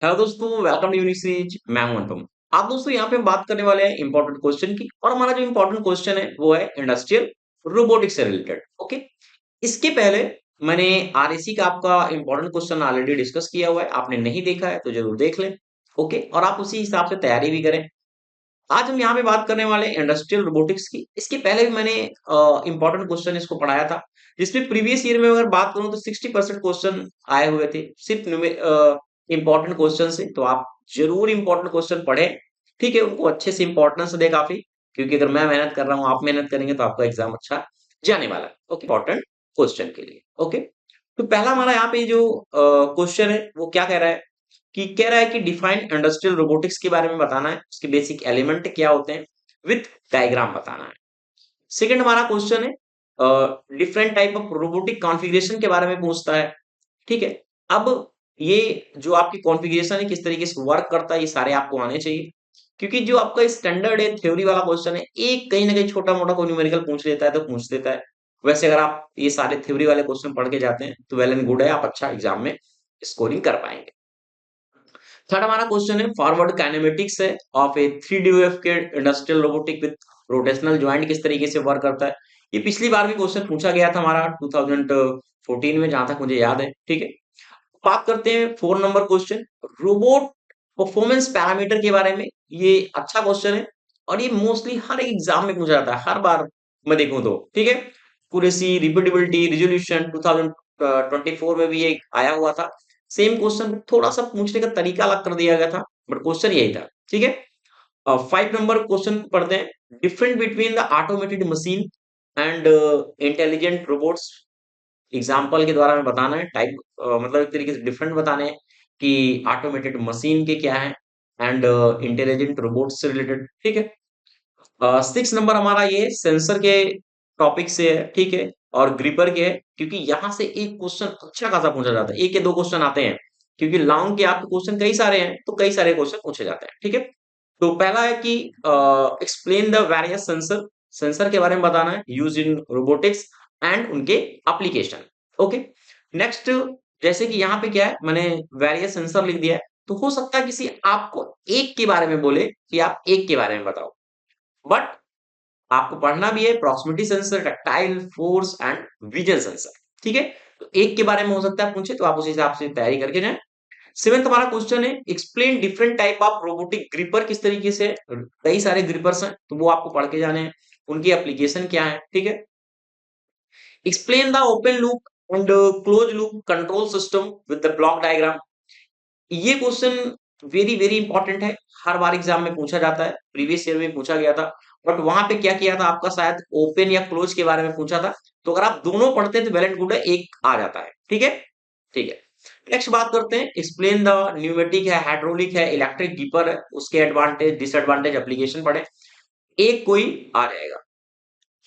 Hello दोस्तों, welcome to unique series. मैं हूं अनुपम। आप दोस्तों यहाँ पे हम बात करने वाले हैं इंपॉर्टेंट क्वेश्चन की, और हमारा जो इंपॉर्टेंट क्वेश्चन है वो है इंडस्ट्रियल रोबोटिक्स से रिलेटेड। ओके, इसके पहले मैंने आरएसी का आपका इंपॉर्टेंट क्वेश्चन ऑलरेडी डिस्कस किया हुआ है। आपने नहीं देखा है तो जरूर देख लें। ओके, और आप उसी हिसाब से तैयारी भी करें। आज हम यहाँ पे बात करने वाले हैं इंडस्ट्रियल रोबोटिक्स की। इसके पहले भी मैंने इंपॉर्टेंट क्वेश्चन इसको पढ़ाया था, जिसमें प्रीवियस ईयर में अगर बात करूं तो 60% क्वेश्चन आए हुए थे सिर्फ इंपॉर्टेंट क्वेश्चन से। तो आप जरूर इंपॉर्टेंट क्वेश्चन पढ़ें, ठीक है, उनको अच्छे से इंपॉर्टेंस दे काफी, क्योंकि अगर मैं मेहनत कर रहा हूँ, आप मेहनत करेंगे तो आपका एग्जाम अच्छा जाने वाला है। ओके, इंपॉर्टेंट क्वेश्चन के लिए। ओके, तो पहला हमारा यहाँ पे जो क्वेश्चन है वो क्या कह रहा है कि डिफाइन इंडस्ट्रियल रोबोटिक्स के बारे में बताना है, उसके बेसिक एलिमेंट क्या होते हैं, विथ डायग्राम बताना है। सेकंड हमारा क्वेश्चन है different type of robotic configuration के बारे में पूछता है। ठीक है, अब ये जो आपकी कॉन्फ़िगरेशन है किस तरीके से वर्क करता है, ये सारे आपको आने चाहिए, क्योंकि जो आपका स्टैंडर्ड है थ्योरी वाला क्वेश्चन है, एक कहीं ना कहीं छोटा मोटा कोई न्यूमेरिकल पूछ लेता है तो पूछ देता है। वैसे अगर आप ये सारे थ्योरी वाले क्वेश्चन पढ़ के जाते हैं तो वेल एंड गुड है, आप अच्छा एग्जाम में स्कोरिंग कर पाएंगे। थर्ड हमारा क्वेश्चन है फॉरवर्ड काइनेमेटिक्स है ऑफ ए 3D के industrial robotic with rotational joint किस तरीके से वर्क करता है। ये पिछली बार भी क्वेश्चन पूछा गया था हमारा 2014 में, जहां तक मुझे याद है। ठीक है, बात करते हैं 4 number question, robot performance parameter के बारे में। ये अच्छा क्वेश्चन है और ये मोस्टली हर एक एग्जाम में पूछा जाता है, हर बार मैं देखूं तो। ठीक है, एक्यूरेसी, रिपीटेबिलिटी, रिजोल्यूशन 2024 में भी ये आया हुआ था। सेम क्वेश्चन, थोड़ा सा पूछने का तरीका अलग कर दिया गया था, बट क्वेश्चन यही था। ठीक है, 5 नंबर क्वेश्चन पढ़ते हैं, different between the automated machine and intelligent robots. Example के द्वारा हमें बताना है टाइप, मतलब एक तरीके से डिफरेंट बताने हैं कि ऑटोमेटेड मशीन के क्या है एंड इंटेलिजेंट रोबोट से रिलेटेड। ठीक है, 6 नंबर हमारा ये सेंसर के टॉपिक से है। ठीक है, और ग्रिपर के है, क्योंकि यहाँ से एक क्वेश्चन अच्छा खासा पूछा जाता है, एक या दो क्वेश्चन आते हैं, क्योंकि लॉन्ग के आपके क्वेश्चन कई सारे हैं तो कई सारे क्वेश्चन पूछे जाते हैं। ठीक है, तो पहला है कि explain the various sensor, sensor के बारे में बताना है यूज इन रोबोटिक्स एंड उनके एप्लीकेशन। ओके, नेक्स्ट, जैसे कि यहाँ पे क्या है, मैंने वेरियस सेंसर लिख दिया है, तो हो सकता है किसी आपको एक के बारे में बोले कि आप एक के बारे में बताओ, बट आपको पढ़ना भी है proximity sensor, tactile, force and vision sensor. ठीक है, तो एक के बारे में हो सकता है पूछे, तो आप उस हिसाब से तैयारी करके जाएं। सेवेंथ हमारा क्वेश्चन है explain different type of robotic gripper, किस तरीके से कई सारे ग्रिपर्स हैं तो वो आपको पढ़ के जाने हैं, उनकी एप्लीकेशन क्या है। ठीक है, explain the open loop and close loop control system with the block diagram. ये क्वेश्चन वेरी वेरी इंपॉर्टेंट है, हर बार एग्जाम में पूछा जाता है, प्रीवियस ईयर में पूछा गया था, बट वहां पे क्या किया था आपका, शायद ओपन या क्लोज के बारे में पूछा था। तो अगर आप दोनों पढ़ते हैं तो वेल एंड गुड है, एक आ जाता है। ठीक है, ठीक है, नेक्स्ट बात करते हैं, एक्सप्लेन द न्यूमेटिक है, हाइड्रोलिक है, इलेक्ट्रिक कीपर है, उसके एडवांटेज डिसएडवांटेज एप्लीकेशन पढ़े, एक कोई आ जाएगा।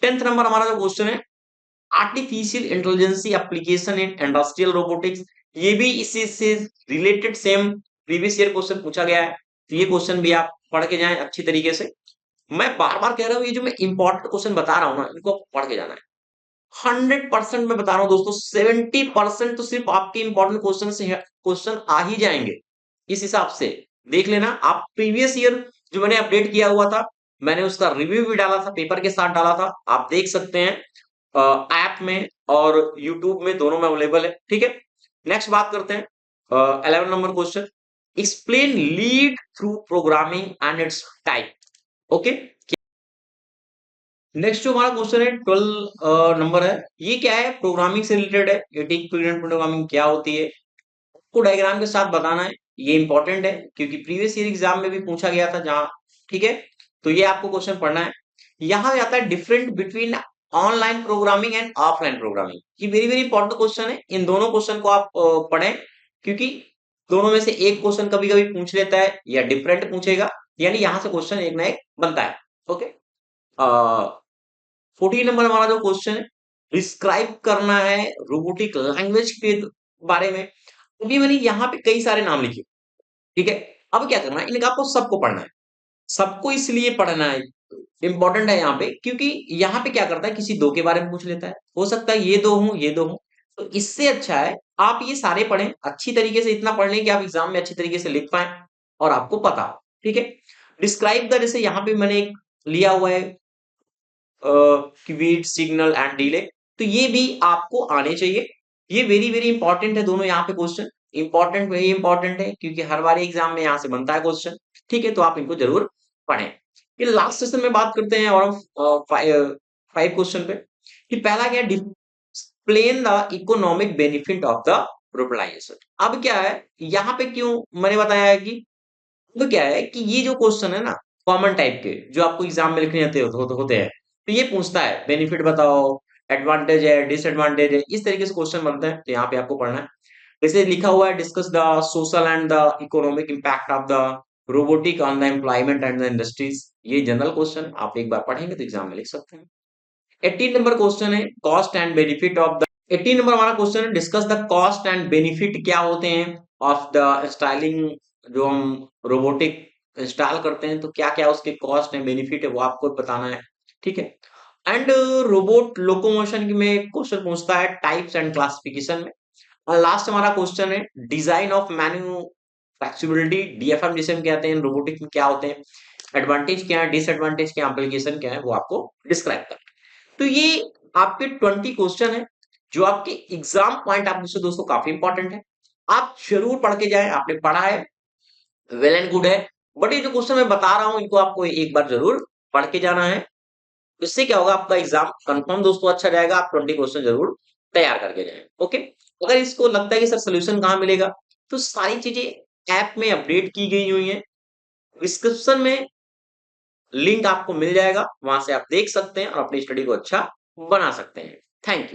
10th नंबर हमारा जो क्वेश्चन है artificial intelligence application in industrial robotics. ये भी इसी से related same previous year question पूछा गया है, तो ये क्वेश्चन भी आप पढ़ के जाएं अच्छी तरीके से। मैं बार बार कह रहा हूँ, ये जो मैं इंपॉर्टेंट क्वेश्चन बता रहा हूँ ना, इनको आपको पढ़ के जाना है। 100% मैं बता रहा हूँ दोस्तों, 70% तो सिर्फ आपके इंपॉर्टेंट क्वेश्चन से क्वेश्चन आ ही जाएंगे। इस हिसाब से देख लेना, आप प्रीवियस ईयर जो मैंने अपडेट किया हुआ था, मैंने उसका रिव्यू भी डाला था, पेपर के साथ डाला था, आप देख सकते हैं ऐप में और यूट्यूब में, दोनों में अवेलेबल है। ठीक है, नेक्स्ट बात करते हैं 11 number question, explain lead through programming and it's type. Okay, next जो हमारा क्वेश्चन है 12 नंबर है, ये क्या है, प्रोग्रामिंग से रिलेटेड है, एटिक प्रोग्रामिंग क्या होती है, को डायग्राम के साथ बताना है। ये इंपॉर्टेंट है क्योंकि प्रीवियस ईयर एग्जाम में भी पूछा गया था जहां। ठीक है, तो ये आपको क्वेश्चन पढ़ना है। यहां आता है different between online programming and offline programming. ये वेरी वेरी इंपॉर्टेंट क्वेश्चन है, इन दोनों क्वेश्चन को आप पढ़ें, क्योंकि दोनों में से एक क्वेश्चन कभी कभी पूछ लेता है या डिफरेंट पूछेगा, यानी यहां से क्वेश्चन एक ना एक बनता है। ओके, 14 नंबर हमारा जो क्वेश्चन है, डिस्क्राइब करना है रोबोटिक लैंग्वेज के बारे में। अभी मैंने यहाँ पे कई सारे नाम लिखे। ठीक है, अब क्या करना है, इनका आपको सबको पढ़ना है। सबको इसलिए पढ़ना है, इंपॉर्टेंट है यहाँ पे, क्योंकि यहाँ पे क्या करता है, किसी दो के बारे में पूछ लेता है, हो सकता है ये दो हूं ये दो हूं, तो इससे अच्छा है आप ये सारे पढ़ें अच्छी तरीके से, इतना पढ़ लें कि आप एग्जाम में अच्छी तरीके से लिख पाएं और आपको पता हो। ठीक है, डिस्क्राइब द, जैसे यहाँ पे मैंने एक लिया हुआ है क्वीड सिग्नल एंड डिले, तो ये भी आपको आने चाहिए। ये वेरी वेरी इंपॉर्टेंट है, दोनों यहाँ पे क्वेश्चन इंपॉर्टेंट, वही इंपॉर्टेंट है क्योंकि हर बार एग्जाम में यहाँ से बनता है क्वेश्चन। ठीक है, तो आप इनको जरूर पढ़ें। ये लास्ट सेशन में बात करते हैं और फाइव क्वेश्चन पे, कि पहला क्या, explain the economic benefit of the globalization. अब क्या है, यहाँ पे क्यों मैंने बताया है कि तो क्या है कि ये जो क्वेश्चन है ना, कॉमन टाइप के जो आपको एग्जाम में लिखने होते हैं, तो ये पूछता है बेनिफिट बताओ, एडवांटेज है, डिसएडवांटेज है, इस तरीके से क्वेश्चन बनते हैं, तो यहाँ पे आपको पढ़ना है। जैसे लिखा हुआ है, discuss the social and the economic impact of the robotic on the employment and the industries. ये जनरल क्वेश्चन आप एक बार पढ़ेंगे तो एग्जाम में लिख सकते हैं। 18 नंबर क्वेश्चन है, cost and benefit of the, 18 number हमारा क्वेश्चन है, discuss the cost and benefit क्या होते हैं ऑफ द स्टाइलिंग, जो हम रोबोटिक इंस्टॉल करते हैं तो क्या क्या उसके कॉस्ट एंड बेनिफिट है वो आपको बताना है। ठीक है, एंड रोबोट लोकोमोशन में क्वेश्चन पूछता है टाइप्स एंड क्लासिफिकेशन में। और लास्ट हमारा क्वेश्चन है डिजाइन ऑफ मैन्युफैक्चरेबिलिटी, डीएफएम जिसे हम कहते हैं रोबोटिक में, क्या होते हैं, एडवांटेज क्या है, डिसएडवांटेज क्या, एप्लीकेशन क्या है, वो आपको डिस्क्राइब करना है। तो ये आपके 20 क्वेश्चन है जो आपके एग्जाम पॉइंट ऑफ व्यू से दोस्तों काफी इंपॉर्टेंट है। आप जरूर पढ़ के जाएं, आपने पढ़ा है वेल एंड गुड है, बट ये जो क्वेश्चन मैं बता रहा हूं इनको आपको एक बार जरूर पढ़ के जाना है। इससे क्या होगा, आपका एग्जाम कंफर्म दोस्तों अच्छा जाएगा। आप 20 क्वेश्चन जरूर तैयार करके जाएं। ओके, अगर इसको लगता है कि सर सोल्यूशन कहाँ मिलेगा, तो सारी चीजें ऐप में अपडेट की गई हुई हैं, डिस्क्रिप्शन में लिंक आपको मिल जाएगा, वहां से आप देख सकते हैं और अपनी स्टडी को अच्छा बना सकते हैं। Thank you.